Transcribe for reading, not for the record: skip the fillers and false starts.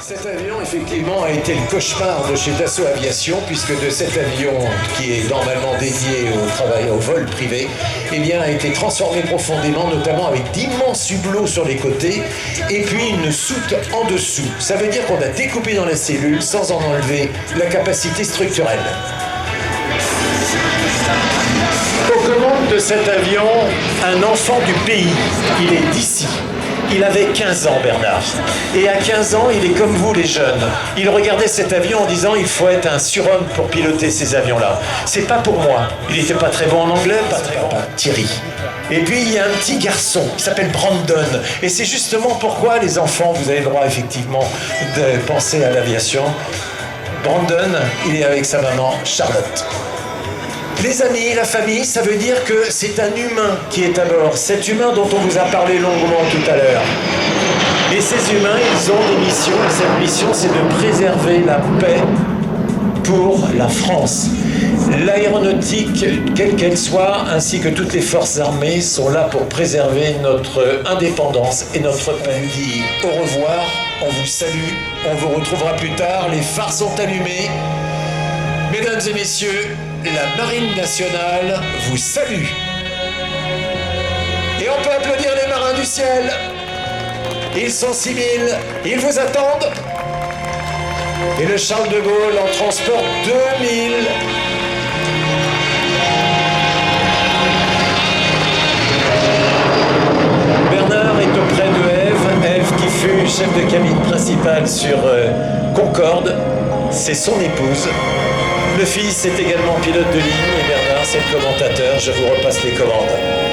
Cet avion, effectivement, a été le cauchemar de chez Dassault Aviation, puisque de cet avion, qui est normalement dédié au travail, au vol privé, eh bien, a été transformé profondément, notamment avec d'immenses hublots sur les côtés, et puis une soute en dessous. Ça veut dire qu'on a découpé dans la cellule, sans en enlever la capacité structurelle. Aux commandes de cet avion, un enfant du pays, il est d'ici. Il avait 15 ans, Bernard. Et à 15 ans, il est comme vous, les jeunes. Il regardait cet avion en disant « il faut être un surhomme pour piloter ces avions-là ». C'est pas pour moi. Il n'était pas très bon en anglais, pas très bon. Thierry. Et puis, il y a un petit garçon qui s'appelle Brandon. Et c'est justement pourquoi, les enfants, vous avez le droit, effectivement, de penser à l'aviation. Brandon, il est avec sa maman, Charlotte. Les amis, la famille, ça veut dire que c'est un humain qui est à bord. Cet humain dont on vous a parlé longuement tout à l'heure. Et ces humains, ils ont des missions. Et cette mission, c'est de préserver la paix pour la France. L'aéronautique, quelle qu'elle soit, ainsi que toutes les forces armées, sont là pour préserver notre indépendance et notre paix. On dit au revoir, on vous salue, on vous retrouvera plus tard. Les phares sont allumés. Mesdames et messieurs, la Marine nationale vous salue. Et on peut applaudir les marins du ciel. Ils sont 6000, ils vous attendent. Et le Charles de Gaulle en transporte 2000. Bernard est auprès de Ève qui fut chef de cabine principale sur Concorde. C'est son épouse. Le fils est également pilote de ligne et Bernard, c'est le commentateur. Je vous repasse les commandes.